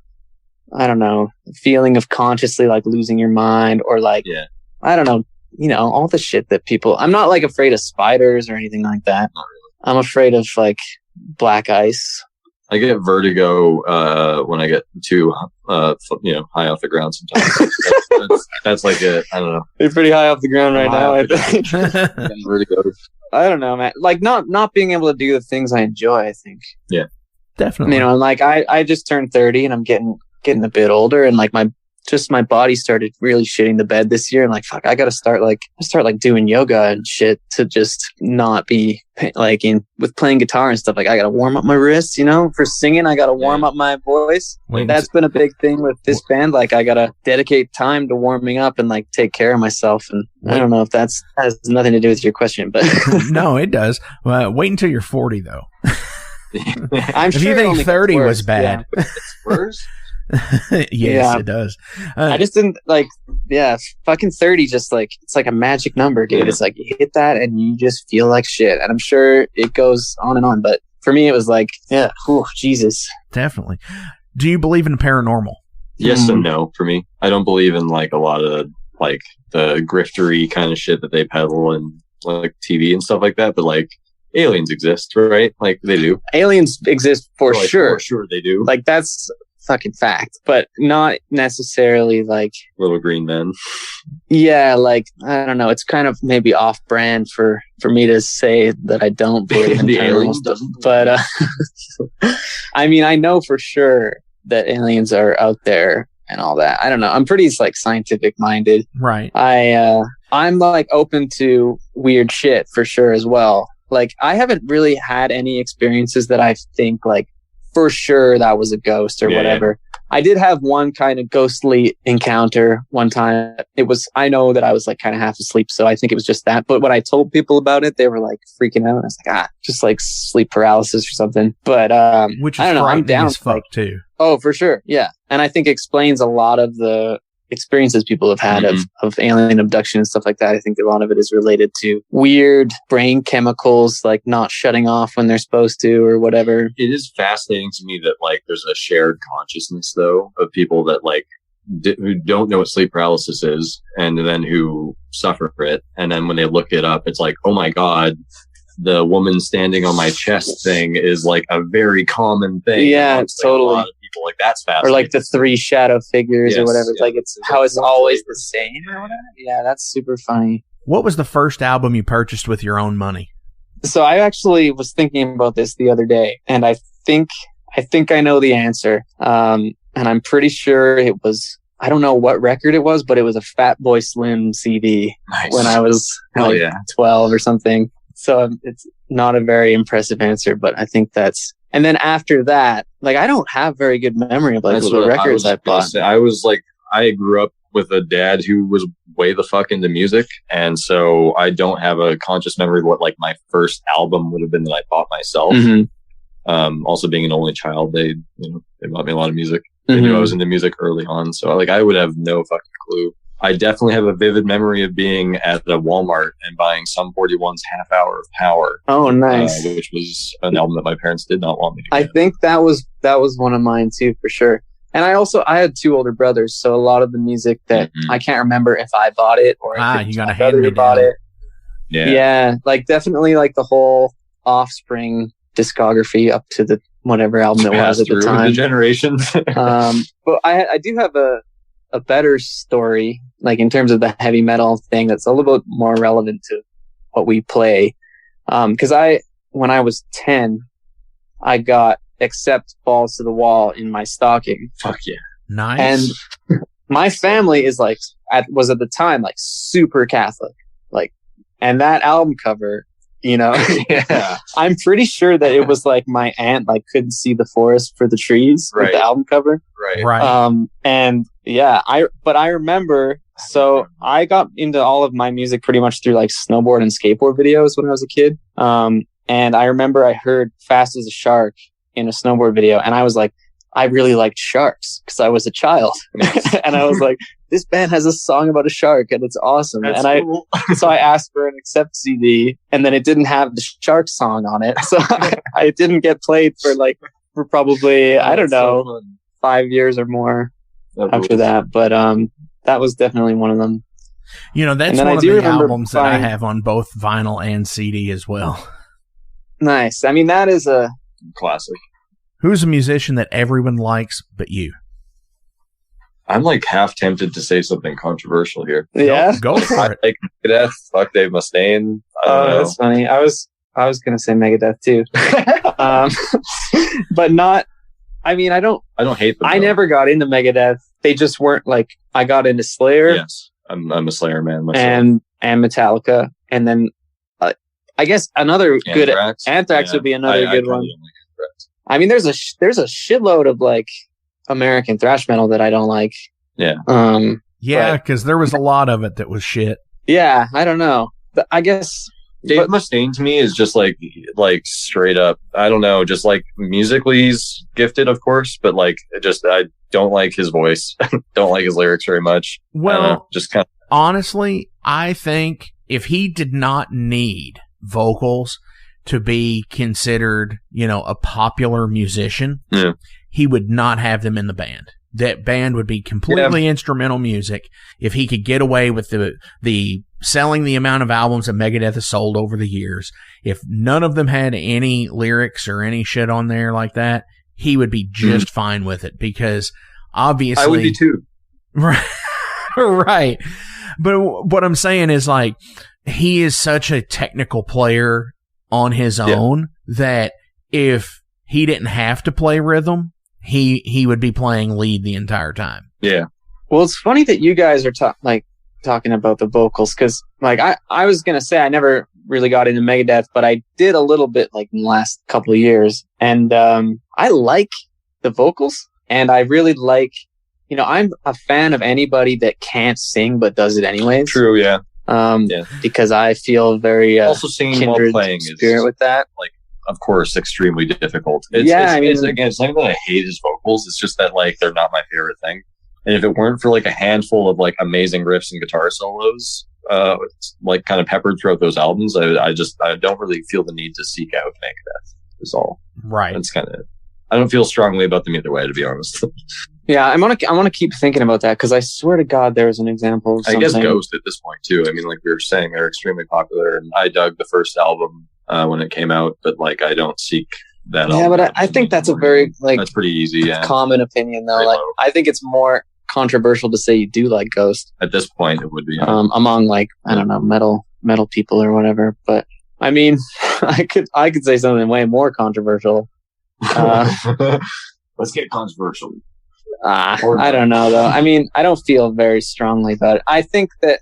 I don't know, feeling of consciously like losing your mind, or like, I don't know, all the shit that people, I'm not like afraid of spiders or anything like that. Not really. I'm afraid of like black ice. I get vertigo when I get too high off the ground sometimes. that's like I don't know. You're pretty high off the ground right now, I think. Vertigo. I don't know, man. Like not being able to do the things I enjoy, I think. Yeah. Definitely. And like I just turned 30 and I'm getting a bit older, and like my body started really shitting the bed this year, and like, fuck, I gotta start doing yoga and shit to just not be like with playing guitar and stuff. Like, I gotta warm up my wrists, for singing. I gotta warm up my voice. That's been a big thing with this band. Like, I gotta dedicate time to warming up and like take care of myself. And I don't know if that has nothing to do with your question, but no, it does. Wait until you're 40 though. I'm if sure you think 30 was bad, it's worse. Yes, it does. I just didn't fucking 30, just like, it's like a magic number, dude. It's like you hit that and you just feel like shit. And I'm sure it goes on and on, but for me it was like, Jesus. Definitely. Do you believe in paranormal? Yes and no for me. I don't believe in like a lot of like the griftery kind of shit that they peddle and like TV and stuff like that, but like aliens exist, right? Like, they do. Aliens exist for sure. For sure they do. Like, that's fucking fact, but not necessarily like little green men. Yeah, like, I don't know. It's kind of maybe off brand for me to say that I don't believe in the alien stuff. But I mean, I know for sure that aliens are out there and all that. I don't know. I'm pretty like scientific minded. Right. I'm like open to weird shit for sure as well. Like, I haven't really had any experiences that I think like for sure that was a ghost or whatever. I did have one kind of ghostly encounter one time. I know that I was like kind of half asleep, so I think it was just that. But when I told people about it, they were like freaking out. I was like, just like sleep paralysis or something. But which is I don't know. I'm down as fuck too. Oh, for sure. Yeah. And I think explains a lot of the experiences people have had of alien abduction and stuff like that. I think a lot of it is related to weird brain chemicals, like not shutting off when they're supposed to or whatever. It is fascinating to me that like there's a shared consciousness though of people that like who don't know what sleep paralysis is and then who suffer it. And then when they look it up, it's like, oh my God, the woman standing on my chest thing is like a very common thing. Yeah, like, totally. A lot of people, like that's fascinating. Or like the 3 shadow figures or whatever. It's like it's how it's always the same or whatever. Yeah, that's super funny. What was the first album you purchased with your own money? So I actually was thinking about this the other day, and I think I know the answer. And I'm pretty sure it was, I don't know what record it was, but it was a Fatboy Slim CD when I was 12 or something. So it's not a very impressive answer, but I think that's... And then after that, like, I don't have very good memory of like what records I bought. I grew up with a dad who was way the fuck into music. And so I don't have a conscious memory of what like my first album would have been that I bought myself. Also being an only child, they bought me a lot of music. They knew I was into music early on. So like, I would have no fucking clue. I definitely have a vivid memory of being at a Walmart and buying Sum 41's Half Hour of Power. Oh, nice. Which was an album that my parents did not want me to get. I think that was one of mine too, for sure. And I had 2 older brothers, so a lot of the music that I can't remember if I bought it or if you got my brother bought it. Yeah, like definitely like the whole Offspring discography up to the whatever album it was at the time. The generations. But I do have a better story, like in terms of the heavy metal thing, that's a little bit more relevant to what we play. Because when I was 10, I got Accept Balls to the Wall in my stocking. Fuck yeah. Nice. And my family is like, was at the time like super Catholic. Like, and that album cover, yeah. I'm pretty sure that it was like my aunt like couldn't see the forest for the trees with the album cover. Right. And yeah, I remember, so I got into all of my music pretty much through like snowboard and skateboard videos when I was a kid. And I remember I heard Fast as a Shark in a snowboard video, and I was like, I really liked sharks because I was a child. And I was like, this band has a song about a shark and it's awesome. That's and cool. So I asked for an Accept CD, and then it didn't have the shark song on it. So I didn't get played for probably, I don't know, so 5 years or more after that. But that was definitely one of them. That's one of the albums that I have on both vinyl and CD as well. Nice. I mean, that is a classic. Who's a musician that everyone likes but you? I'm like half tempted to say something controversial here. Yeah, go for it. Like Megadeth, fuck Dave Mustaine. That's funny. I was gonna say Megadeth too, but not. I mean, I don't hate them. I never got into Megadeth. They just weren't like. I got into Slayer. Yes, I'm a Slayer man myself. And Metallica, and then I guess another good Anthrax would be another good one. I mean, there's a shitload of like American thrash metal that I don't like. Yeah. Because there was a lot of it that was shit. Yeah, I don't know. I guess Dave Mustaine to me is just like straight up. I don't know, just like musically he's gifted, of course, but like I don't like his voice. Don't like his lyrics very much. Well, just kind of honestly, I think if he did not need vocals to be considered, a popular musician, he would not have them in the band. That band would be completely instrumental music if he could get away with the selling the amount of albums that Megadeth has sold over the years. If none of them had any lyrics or any shit on there like that, he would be just fine with it, because obviously I would be too. Right. But what I'm saying is, like, he is such a technical player on his own that if he didn't have to play rhythm, he would be playing lead the entire time. Yeah. Well, it's funny that you guys are talking about the vocals, because like I was gonna say I never really got into Megadeth, but I did a little bit like in the last couple of years, and I like the vocals, and I really like, I'm a fan of anybody that can't sing but does it anyways. True. Yeah. Because I feel very also singing while playing spirit is with that. Like, of course, extremely difficult. It's not even that I hate his vocals. It's just that like they're not my favorite thing. And if it weren't for like a handful of like amazing riffs and guitar solos, like kind of peppered throughout those albums, I don't really feel the need to seek out Megadeth. Is all. Right. That's kind of it. I don't feel strongly about them either way, to be honest. Yeah, I want to keep thinking about that because I swear to God there was an example of something. I guess Ghost at this point too. I mean, like we were saying, they're extremely popular, and I dug the first album when it came out, but like I don't seek that. Yeah, but I think that's a very like that's pretty easy. Yeah. Common opinion though. Like I think it's more controversial to say you do like Ghost at this point. It would be among like I don't know metal people or whatever. But I mean, I could say something way more controversial. Let's get controversial. I don't know though. I mean, I don't feel very strongly about it. I think that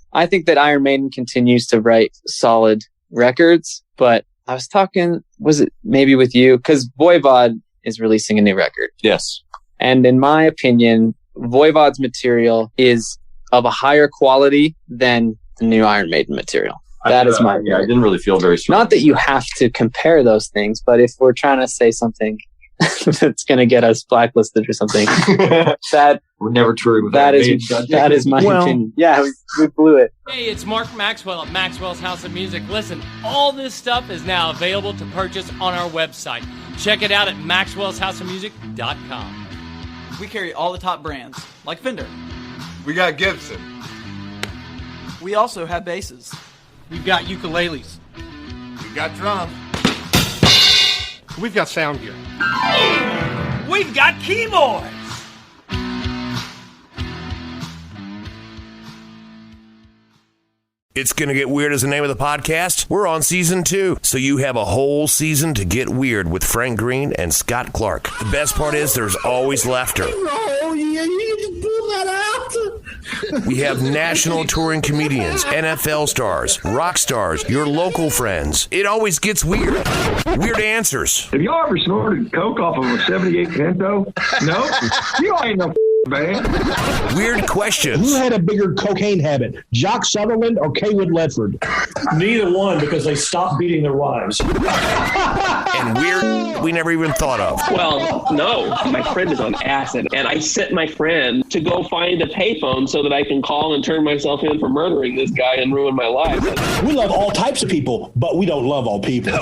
Iron Maiden continues to write solid records, but I was talking, was it maybe with you? Because Voivod is releasing a new record. Yes. And in my opinion, Voivod's material is of a higher quality than the new Iron Maiden material. That is my opinion. I didn't really feel very strong. Not that you have to compare those things, but if we're trying to say something that's going to get us blacklisted or something, that we're never true. That is my opinion. Yeah, we blew it. Hey, it's Mark Maxwell at Maxwell's House of Music. Listen, all this stuff is now available to purchase on our website. Check it out at maxwellshouseofmusic.com. We carry all the top brands, like Fender. We got Gibson. We also have basses. We've got ukuleles. We got drums. We've got sound gear. We've got keyboards. It's Gonna Get Weird is the name of the podcast. We're on season 2, so you have a whole season to get weird with Frank Green and Scott Clark. The best part is there's always laughter. Oh, yeah, you just pull that out. We have national touring comedians, NFL stars, rock stars, your local friends. It always gets weird. Weird answers. Have y'all ever snorted coke off of a 78 Pinto? No? You ain't no man. Weird questions. Who had a bigger cocaine habit, Jock Sutherland or Kaywood Ledford? Neither one, because they stopped beating their wives. And weird we never even thought of. Well, no. My friend is on acid, and I sent my friend to go find a payphone so that I can call and turn myself in for murdering this guy and ruin my life. We love all types of people, but we don't love all people.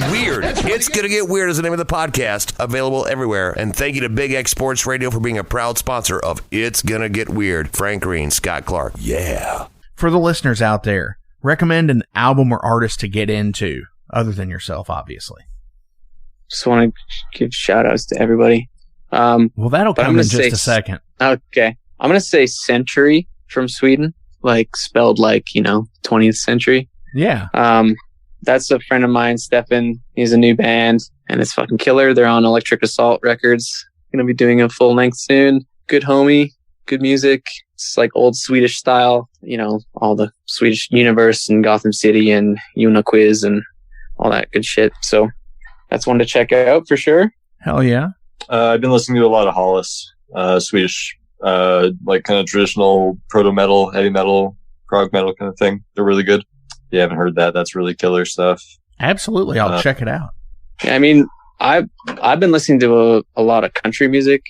Weird. It's Gonna Get Weird is the name of the podcast, available everywhere. And thank you to Big X Sports Radio for being a proud sponsor of It's Gonna Get Weird. Frank Green, Scott Clark. Yeah. For the listeners out there, recommend an album or artist to get into, other than yourself, obviously. Just want to give shout outs to everybody. Well, that'll come in just a second. Okay. I'm going to say Century from Sweden, like spelled like, 20th century. Yeah. That's a friend of mine, Stefan. He's a new band, and it's fucking killer. They're on Electric Assault Records. Going to be doing a full length soon. Good homie, good music. It's like old Swedish style, all the Swedish Universe and Gotham City and Una Quiz and all that good shit. So that's one to check out for sure. Hell yeah. I've been listening to a lot of Hollis, Swedish, like kind of traditional proto metal, heavy metal, prog metal kind of thing. They're really good. If you haven't heard that, that's really killer stuff. Absolutely. I'll check it out. Yeah, I mean, I've been listening to a lot of country music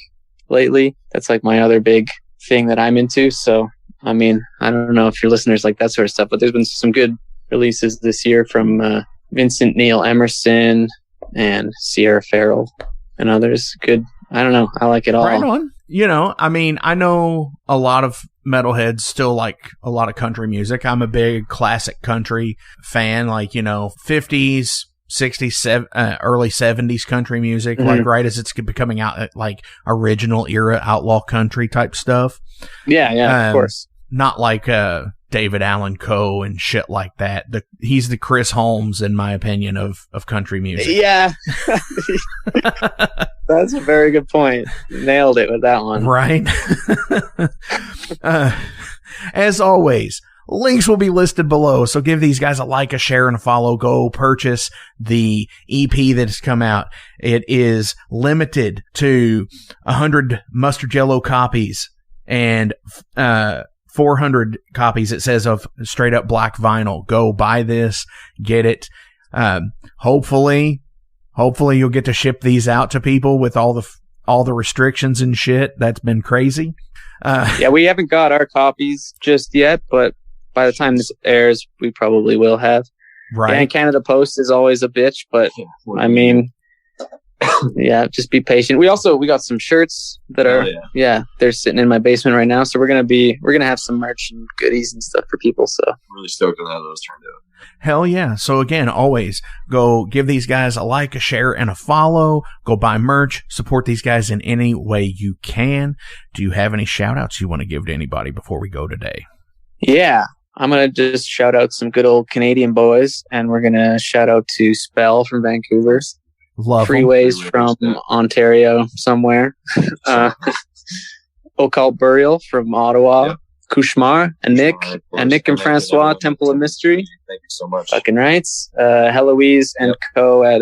lately. That's like my other big thing that I'm into. So, I mean, I don't know if your listeners like that sort of stuff, but there's been some good releases this year from Vincent Neil Emerson and Sierra Farrell and others. Good. I don't know. I like it all. Right on. I mean, I know a lot of metalheads still like a lot of country music. I'm a big classic country fan, like, 50s, 60s, early 70s country music, like right as it's becoming out, like original era outlaw country type stuff. Yeah, of course. Not like David Allan Coe and shit like that. He's the Chris Holmes, in my opinion, of country music. Yeah. That's a very good point. Nailed it with that one. Right. As always, links will be listed below, so give these guys a like, a share, and a follow. Go purchase the EP that has come out. It is limited to 100 mustard yellow copies and 400 copies, it says, of straight up black vinyl. Go buy this, get it. Hopefully you'll get to ship these out to people with all all the restrictions and shit. That's been crazy. Yeah, we haven't got our copies just yet, but by the time this airs, we probably will have. Right. And Canada Post is always a bitch, but I mean, yeah, just be patient. We got some shirts that are, they're sitting in my basement right now. So we're going to have some merch and goodies and stuff for people. So I'm really stoked on how those turned out. Hell yeah. So again, always go give these guys a like, a share, and a follow. Go buy merch. Support these guys in any way you can. Do you have any shout outs you want to give to anybody before we go today? Yeah. I'm going to just shout out some good old Canadian boys, and we're going to shout out to Spell from Vancouver. Love Freeways from Ontario somewhere. Occult Burial from Ottawa. Yep. Kushmar and Nick and Francois, Temple of Mystery. Thank you so much. Fucking rights. Heloise and Co at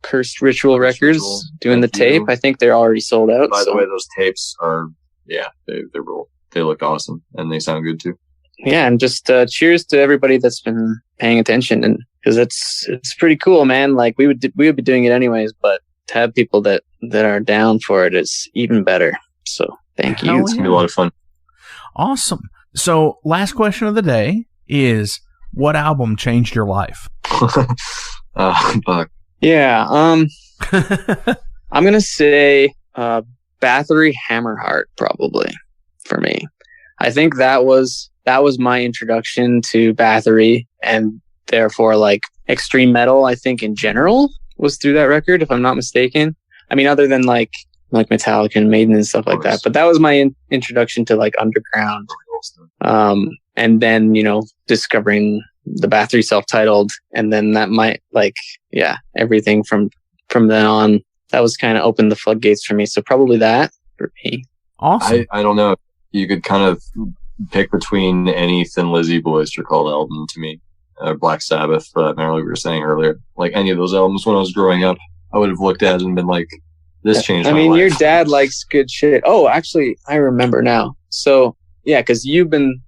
Cursed Ritual Records doing the tape. I think they're already sold out. By the way, those tapes are, they're real. They look awesome and they sound good too. Yeah, and just cheers to everybody that's been paying attention, and because it's pretty cool, man. Like we would be doing it anyways, but to have people that are down for it is even better. So thank you. It's gonna be a lot of fun. Awesome. So last question of the day is, what album changed your life? Fuck. Yeah. I'm gonna say Bathory Hammerheart probably for me. I think that was my introduction to Bathory, and therefore like extreme metal, I think in general was through that record, if I'm not mistaken. I mean, other than like Metallica and Maiden and stuff like that, but that was my introduction to like underground. And then, discovering the Bathory self-titled, and then that might everything from then on, that was kind of opened the floodgates for me. So probably that for me. Awesome. I don't know. You could kind of pick between any Thin Lizzy Boys called album to me, Black Sabbath, for that matter, like we were saying earlier. Like any of those albums when I was growing up, I would have looked at it and been like, this changed my life. Your dad likes good shit. Oh, actually, I remember now. So, yeah, because you've been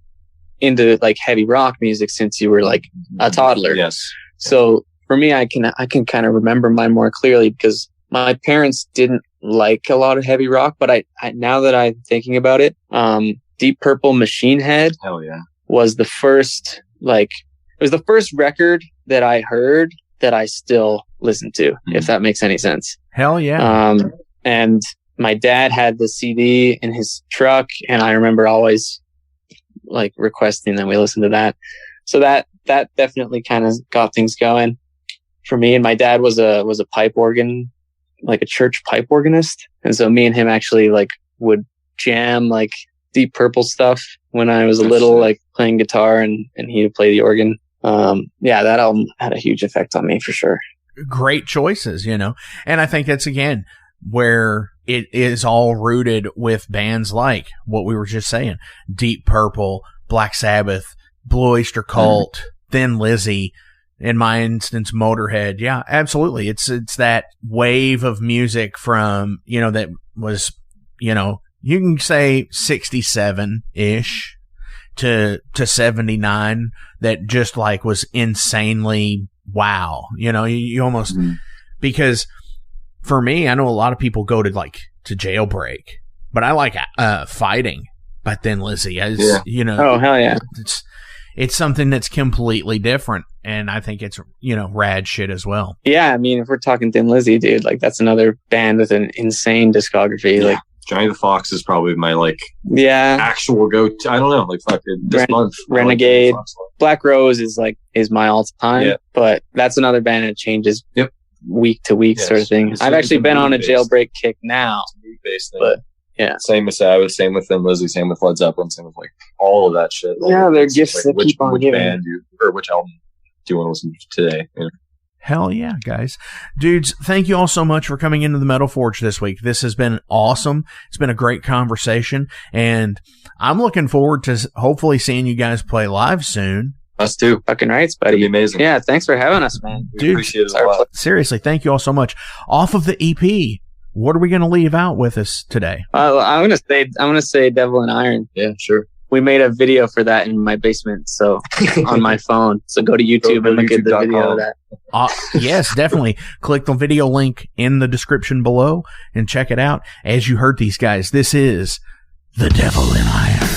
into like heavy rock music since you were like a toddler. Yes. So for me, I can kind of remember mine more clearly because my parents didn't like a lot of heavy rock, but I now that I'm thinking about it, Deep Purple Machine Head was the first record that I heard that I still listen to, if that makes any sense. Hell yeah. And my dad had the CD in his truck, and I remember always like requesting that we listen to that. So that definitely kind of got things going for me. And my dad was a pipe organ, like a church pipe organist. And so me and him actually like would jam like Deep Purple stuff when I was little, like playing guitar and he would play the organ. That album had a huge effect on me for sure. Great choices, and I think that's again where it is all rooted with bands like what we were just saying, Deep Purple, Black Sabbath, Blue Oyster Cult, Thin Lizzy, in my instance, Motorhead. Yeah, absolutely. It's that wave of music from, that was, you can say 67-ish to 79 that just like was insanely wow. You almost, because for me, I know a lot of people go to Jailbreak, but I like Fighting by Thin Lizzy. Oh, hell yeah. It's something that's completely different, and I think it's, rad shit as well. Yeah, I mean, if we're talking Thin Lizzy, dude, like that's another band with an insane discography. Like Johnny the Fox is probably my actual go-to. I don't know, this month. Renegade, Black Rose is my all-time, but that's another band that changes week to week sort of thing. I've actually been on a Jailbreak kick now, but yeah. Same with Sabbath, same with Thin Lizzy, same with Led Zeppelin, same with all of that shit. Yeah, they're gifts that keep on giving. Which album do you want to listen to today? Hell yeah, guys. Dudes, thank you all so much for coming into the Metal Forge this week. This has been awesome. It's been a great conversation, and I'm looking forward to hopefully seeing you guys play live soon. Us too. Fucking rights, buddy. It'd be amazing. Yeah, thanks for having us, man. Dude, appreciate it a lot. Seriously, thank you all so much. Off of the EP, what are we going to leave out with us today? I'm gonna say Devil in Iron. Yeah, sure. We made a video for that in my basement, so on my phone. So go to YouTube and look at the video of that. Yes, definitely. Click the video link in the description below and check it out. As you heard these guys, this is The Devil in Iron.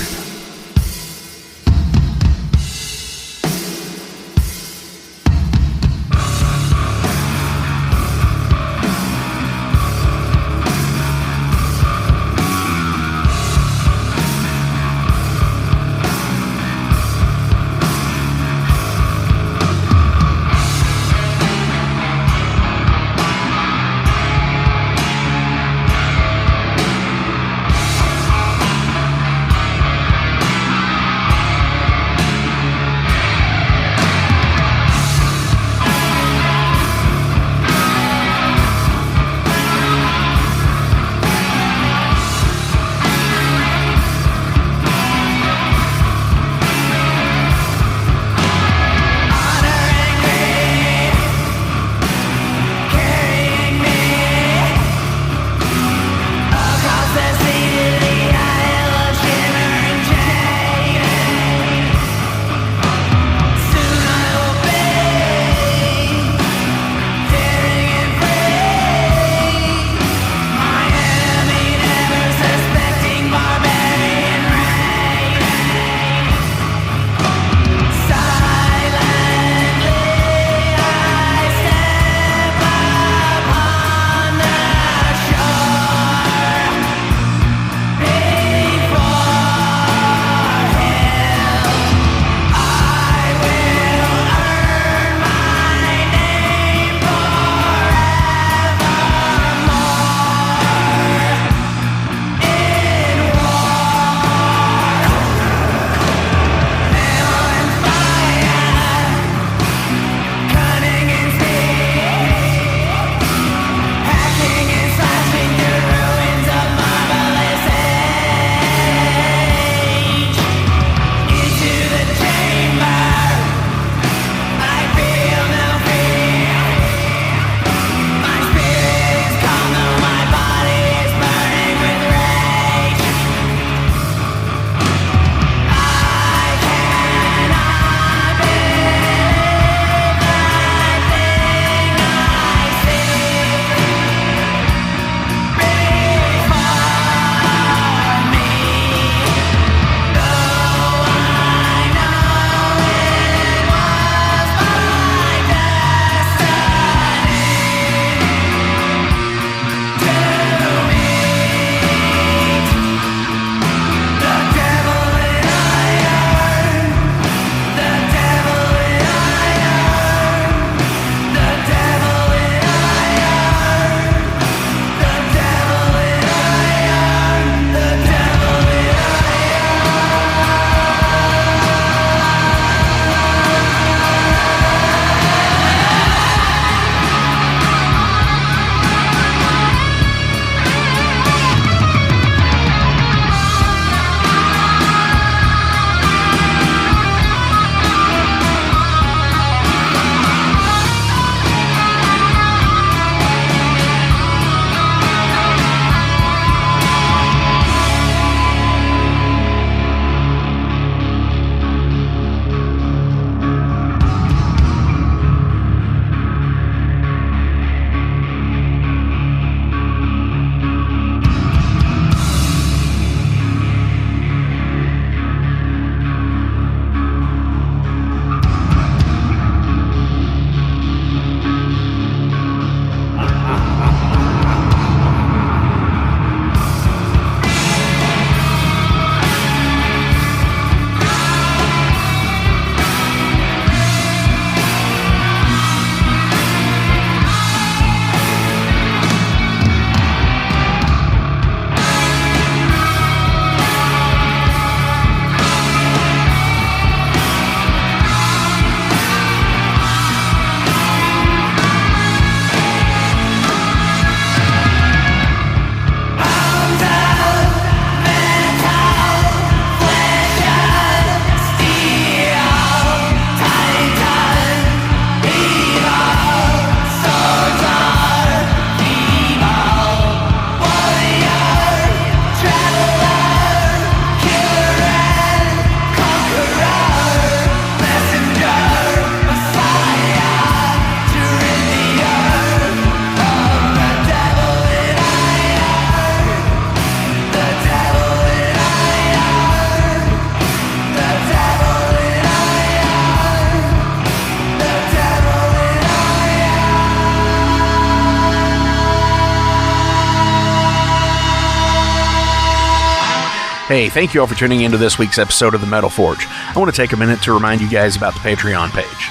Hey, thank you all for tuning into this week's episode of The Metal Forge. I want to take a minute to remind you guys about the Patreon page.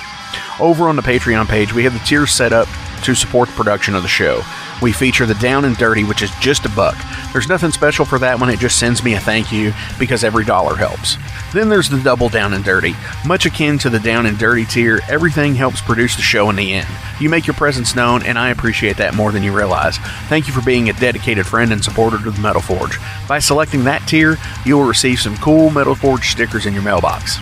Over on the Patreon page, we have the tiers set up to support the production of the show. We feature the Down and Dirty, which is just $1. There's nothing special for that one, it just sends me a thank you because every dollar helps. Then there's the Double Down and Dirty. Much akin to the Down and Dirty tier, everything helps produce the show in the end. You make your presence known, and I appreciate that more than you realize. Thank you for being a dedicated friend and supporter to the Metal Forge. By selecting that tier, you will receive some cool Metal Forge stickers in your mailbox.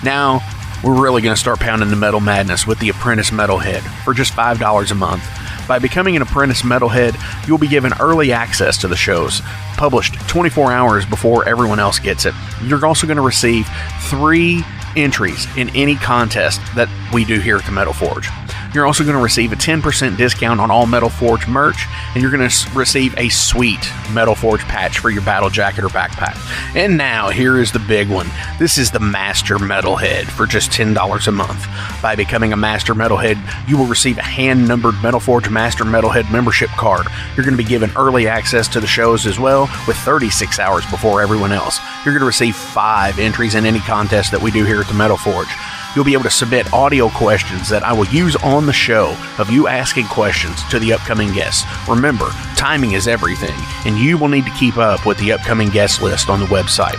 Now, we're really going to start pounding the metal madness with the Apprentice Metalhead for just $5 a month. By becoming an Apprentice Metalhead, you'll be given early access to the shows, published 24 hours before everyone else gets it. You're also going to receive 3 entries in any contest that we do here at the Metal Forge. You're also going to receive a 10% discount on all Metal Forge merch, and you're going to receive a sweet Metal Forge patch for your battle jacket or backpack. And now, here is the big one. This is the Master Metalhead for just $10 a month. By becoming a Master Metalhead, you will receive a hand-numbered Metal Forge Master Metalhead membership card. You're going to be given early access to the shows as well, with 36 hours before everyone else. You're going to receive 5 entries in any contest that we do here at the Metal Forge. You'll be able to submit audio questions that I will use on the show of you asking questions to the upcoming guests. Remember, timing is everything, and you will need to keep up with the upcoming guest list on the website.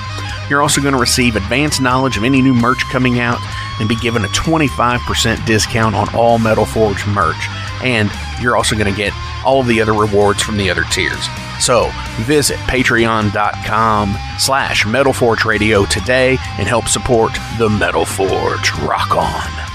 You're also going to receive advanced knowledge of any new merch coming out and be given a 25% discount on all Metal Forge merch. And you're also going to get all of the other rewards from the other tiers. So visit patreon.com/Metal Forge Radio today and help support the Metal Forge. Rock on.